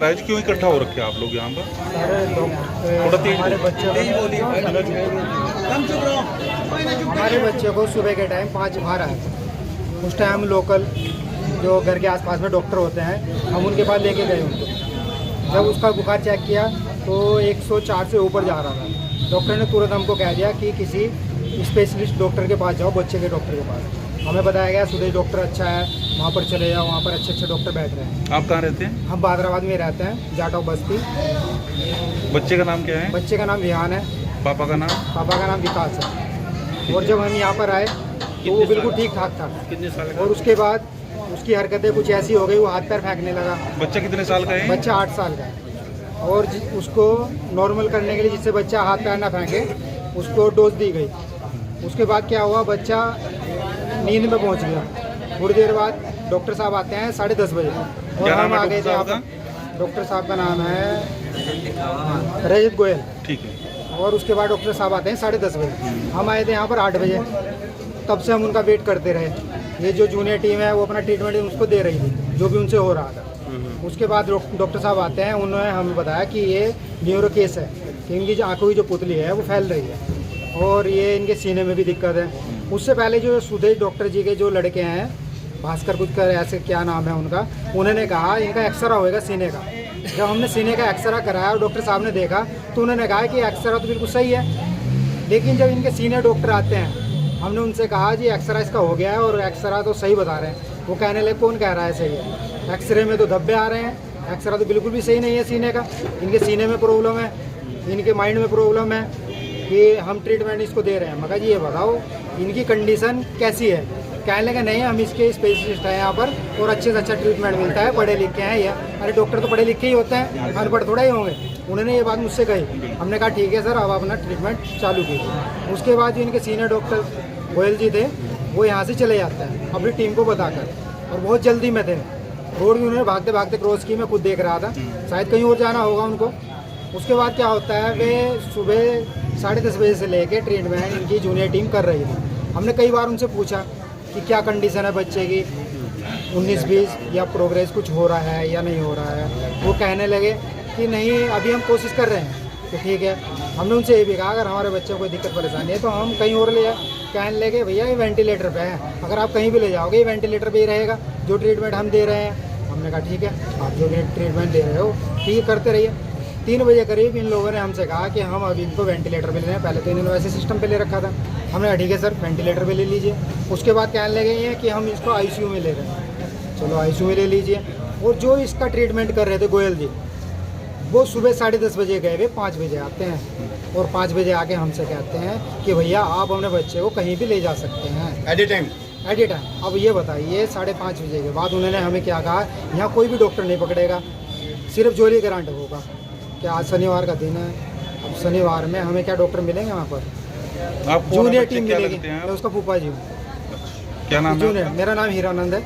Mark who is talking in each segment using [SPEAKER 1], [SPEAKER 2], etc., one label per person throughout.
[SPEAKER 1] Prize क्यों इकट्ठा हो रखे हैं आप लोग यहाँ पर? थोड़ा तेज
[SPEAKER 2] हमारे बच्चे को सुबह के टाइम 5 बुखार आया था। उस टाइम लोकल जो घर के आसपास में डॉक्टर होते हैं, हम उनके पास लेके गए उनको। जब उसका बुखार चेक किया तो 104 से ऊपर जा रहा था। डॉक्टर ने तुरंत हमको कह दिया कि किसी स्पेशलिस्ट डॉक्टर के पास जाओ, बच्चे के डॉक्टर के पास। हमें बताया गया सुदेश डॉक्टर अच्छा है, वहाँ पर चले जाओ, वहाँ पर अच्छे अच्छे डॉक्टर बैठ रहे हैं।
[SPEAKER 1] आप कहाँ रहते हैं?
[SPEAKER 2] हम बादराबाद में रहते हैं, जाटो बस्ती।
[SPEAKER 1] बच्चे का नाम क्या है?
[SPEAKER 2] बच्चे का नाम विहान है।
[SPEAKER 1] पापा का नाम?
[SPEAKER 2] पापा का नाम विकास है। और जब हम यहाँ पर आए तो वो बिल्कुल ठीक ठाक था।
[SPEAKER 1] कितने साल का?
[SPEAKER 2] और उसके बाद उसकी हरकतें कुछ ऐसी हो गई, वो हाथ पैर फेंकने लगा।
[SPEAKER 1] बच्चा कितने साल का है?
[SPEAKER 2] बच्चा 8 साल का है। और उसको नॉर्मल करने के लिए, जिससे बच्चा हाथ पैर ना फेंके, उसको डोज दी गई। उसके बाद क्या हुआ, बच्चा नींद में पहुंच गया। थोड़ी देर बाद डॉक्टर साहब आते हैं 10:30 बजे, और हम आ गए थे यहाँ पर। डॉक्टर साहब का नाम है रजत गोयल।
[SPEAKER 1] ठीक है।
[SPEAKER 2] और उसके बाद डॉक्टर साहब आते हैं 10:30 बजे। हम आए थे यहाँ पर 8 बजे। तब से हम उनका वेट करते रहे। ये जो जूनियर टीम है वो अपना ट्रीटमेंट उसको दे रही थी, जो भी उनसे हो रहा था। उसके बाद डॉक्टर साहब आते हैं, उन्होंने हमें बताया कि ये न्यूरो केस है, कि इनकी जो आँखों की जो पुतली है वो फैल रही है, और ये इनके सीने में भी दिक्कत है। उससे पहले जो सुदेश डॉक्टर जी के जो लड़के हैं, भास्कर कुछ कर ऐसे क्या नाम है उनका, उन्होंने कहा इनका एक्सरा होएगा सीने का। जब हमने सीने का एक्सरा कराया और डॉक्टर साहब ने देखा तो उन्होंने कहा कि एक्सरा तो बिल्कुल सही है। लेकिन जब इनके सीनियर डॉक्टर आते हैं, हमने उनसे कहा जी एक्सरा इसका हो गया है और एक्सरा तो सही बता रहे हैं। वो कहने लगे कौन कह रहा है सही है, एक्सरे में तो धब्बे आ रहे हैं, एक्सरा तो बिल्कुल भी सही नहीं है सीने का। इनके सीने में प्रॉब्लम है, इनके माइंड में प्रॉब्लम है, कि हम ट्रीटमेंट इसको दे रहे हैं। मगर जी ये बताओ इनकी कंडीशन कैसी है। कहने लगे नहीं, हम इसके स्पेशलिस्ट हैं यहाँ पर और अच्छे से अच्छा ट्रीटमेंट मिलता है, पढ़े लिखे हैं ये। अरे डॉक्टर तो पढ़े लिखे ही होते हैं, अनपढ़ थोड़ा ही होंगे। उन्होंने ये बात मुझसे कही। हमने कहा ठीक है सर, अब अपना ट्रीटमेंट चालू कीजिए। उसके बाद जो इनके सीनियर डॉक्टर गोयल जी थे, वो यहाँ से चले जाते हैं अपनी टीम को बताकर, और बहुत जल्दी में थे। रोड भी उन्होंने भागते भागते क्रॉस की, मैं खुद देख रहा था, शायद कहीं और जाना होगा उनको। उसके बाद क्या होता है, वे सुबह 10:30 बजे से लेके ट्रीटमेंट इनकी जूनियर टीम कर रही थी। हमने कई बार उनसे पूछा कि क्या कंडीशन है बच्चे की, 19-20 या प्रोग्रेस कुछ हो रहा है या नहीं हो रहा है। वो कहने लगे कि नहीं, अभी हम कोशिश कर रहे हैं। तो ठीक है, हमने उनसे ये भी कहा अगर हमारे बच्चे को कोई दिक्कत परेशानी है तो हम कहीं और ले जाए। कहने लगे भैया ये वेंटिलेटर पे है, अगर आप कहीं भी ले जाओगे ये वेंटिलेटर पे ही रहेगा, जो ट्रीटमेंट हम दे रहे हैं। हमने कहा ठीक है, आप जो ट्रीटमेंट दे रहे हो ठीक है, करते रहिए। 3 बजे करीब इन लोगों ने हमसे कहा कि हम अभी इनको वेंटिलेटर पे ले रहे हैं। पहले तो इन्होंने वैसे सिस्टम पे ले रखा था। हमने कहा ठीक है सर, वेंटिलेटर पे ले लीजिए। उसके बाद कहने लगे ये कि हम इसको आईसीयू में ले रहे हैं। चलो आईसीयू में ले लीजिए। और जो इसका ट्रीटमेंट कर रहे थे गोयल जी, वो सुबह 10:30 बजे गए हुए 5 बजे आते हैं, और 5 बजे आके हमसे कहते हैं कि भैया आप अपने बच्चे को कहीं भी ले जा सकते हैं एट ए टाइम। अब ये बताइए 5:30 बजे के बाद उन्होंने हमें क्या कहा, यहाँ कोई भी डॉक्टर नहीं पकड़ेगा, सिर्फ जोली ग्रांट होगा। क्या आज शनिवार का दिन है, अब शनिवार में हमें क्या डॉक्टर मिलेंगे वहाँ पर?
[SPEAKER 1] आप
[SPEAKER 2] जूनियर टीम मिलेगी। मैं उसका फूफा जी हूँ।
[SPEAKER 1] क्या नाम है?
[SPEAKER 2] जूनियर, मेरा नाम हीरानंद है।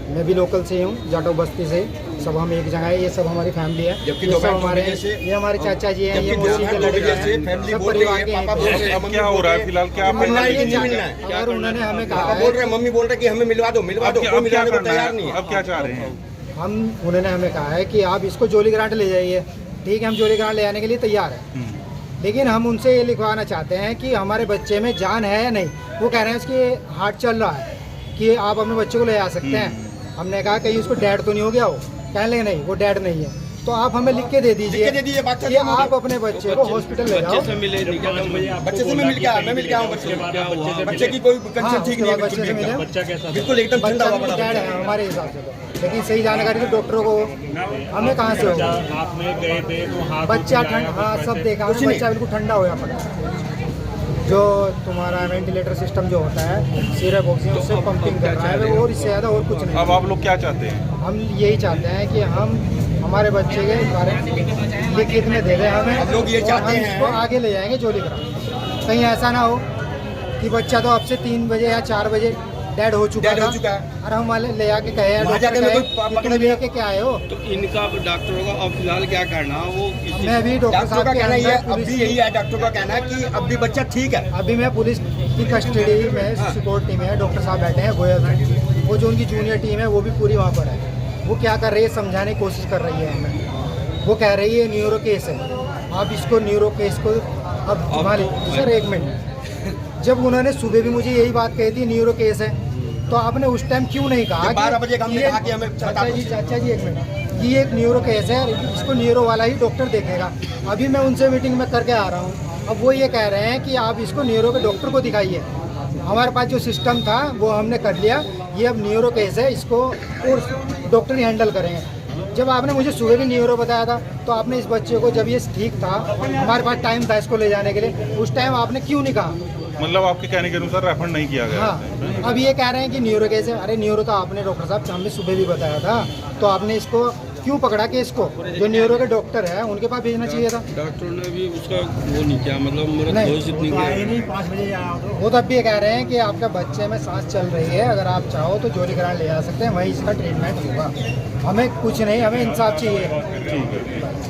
[SPEAKER 2] मैं भी लोकल से हूँ, जाटो बस्ती से। सब हम एक जगह है, ये सब हमारी फैमिली है। ये सब हमारे, ये हमारे चाचा जी हैं, ये मौसी के लड़के हैं, सब परिवार के हैं।
[SPEAKER 1] क्या हो रहा है फिलहाल? क्या आप
[SPEAKER 2] अगर उन्होंने हमें कहा है,
[SPEAKER 3] मम्मी बोल रहे कि हमें मिलवा दो, कोई मिलवाने को तैयार नहीं है।
[SPEAKER 1] अब क्या चाह रहे हैं?
[SPEAKER 2] उन्होंने हमें कहा है कि आप इसको जोली ग्रांट ले जाइए। ठीक है, हम जोली ग्रांट ले जाने के लिए तैयार है, लेकिन हम उनसे ये लिखवाना चाहते हैं कि हमारे बच्चे में जान है या नहीं। वो कह रहे हैं उसकी हार्ट चल रहा है, कि आप अपने बच्चे को ले जा सकते हैं। हमने कहा कहीं उसको डेड तो नहीं हो गया हो। कहने लगे नहीं, वो डेड नहीं है। तो आप हमें लिख के दे दीजिए कि आप अपने बच्चे को हॉस्पिटल ले जाओ।
[SPEAKER 3] बच्चे से मिल गया, मैं मिल गया हूँ। बच्चे की कोई कंडीशन ठीक नहीं है,
[SPEAKER 2] बच्चे से मिले,
[SPEAKER 3] बिल्कुल एकदम ठंडा हुआ पड़ा
[SPEAKER 2] डेड है हमारे हिसाब से तो। लेकिन सही जानकारी तो डॉक्टरों को हमें कहाँ से होगा। बच्चा ठंडा, हाँ सब देखा, बच्चा बिल्कुल ठंडा होया पड़ा। जो तुम्हारा वेंटिलेटर सिस्टम जो होता है, सिरप ऑक्सीजन उससे पंपिंग कर रहा है, और इससे ज़्यादा और कुछ नहीं।
[SPEAKER 1] अब आप लोग क्या चाहते हैं?
[SPEAKER 2] हम यही चाहते हैं कि हम हमारे बच्चे के बारे में लिखित में दे दें हमें।
[SPEAKER 3] लोग ये चाहते हैं
[SPEAKER 2] इसको आगे ले जाएंगे जोली ग्रांट। कहीं ऐसा ना हो कि बच्चा तो अब से 3 बजे या 4 बजे डेड हो चुका है, और हम ले जाके कहे डॉक्टर लेके क्या आए हो।
[SPEAKER 3] तो इनका डॉक्टरों का अब फिलहाल क्या करना, वो
[SPEAKER 2] मैं भी डॉक्टर साहब का कहना है,
[SPEAKER 3] अभी यही है डॉक्टर का कहना है कि अब भी बच्चा ठीक है।
[SPEAKER 2] अभी मैं पुलिस की कस्टडी में सपोर्ट टीम है, डॉक्टर साहब बैठे हैं गोयल में। वो जो उनकी जूनियर टीम है वो भी पूरी वहाँ पर है। वो क्या कर रही है, समझाने की कोशिश कर रही है हमें। वो कह रही है न्यूरो केस है, आप इसको न्यूरो केस को अब घुमा लीजिए। सर एक मिनट, जब उन्होंने सुबह भी मुझे यही बात कही थी न्यूरो केस है, तो आपने उस टाइम क्यों नहीं कहा
[SPEAKER 3] 12 बजे हमने कहा कि हमें
[SPEAKER 2] चाचा जी एक मिनट, ये एक न्यूरो केस है, इसको न्यूरो वाला ही डॉक्टर देखेगा। अभी मैं उनसे मीटिंग में करके आ रहा हूँ, अब वो ये कह रहे हैं कि आप इसको न्यूरो के डॉक्टर को दिखाइए। हमारे पास जो सिस्टम था वो हमने कर लिया, ये अब न्यूरो केस है, इसको और डॉक्टर ही हैंडल करेंगे। जब आपने मुझे सुबह भी न्यूरो बताया था, तो आपने इस बच्चे को, जब ये ठीक था, हमारे पास टाइम था इसको ले जाने के लिए, उस टाइम आपने क्यों नहीं कहा?
[SPEAKER 1] मतलब आपके कहने के अनुसार रेफर नहीं किया गया।
[SPEAKER 2] हाँ, अब ये कह रहे हैं कि न्यूरो कैसे, अरे न्यूरो तो आपने डॉक्टर साहब हमने सुबह भी बताया था, तो आपने इसको क्यों पकड़ा कि इसको जो न्यूरो के डॉक्टर है उनके पास भेजना चाहिए था।
[SPEAKER 4] डॉक्टर ने भी उसका वो नहीं किया, मतलब मेरा दोस्त इतनी किया।
[SPEAKER 2] वो तब भी कह रहे हैं कि आपका बच्चे में सांस चल रही है, अगर आप चाहो तो जोली कराने ले जा सकते हैं, वहीं इसका ट्रीटमेंट होगा। हमें कुछ नहीं, हमें इंसाफ चाहिए।
[SPEAKER 1] ठीक है।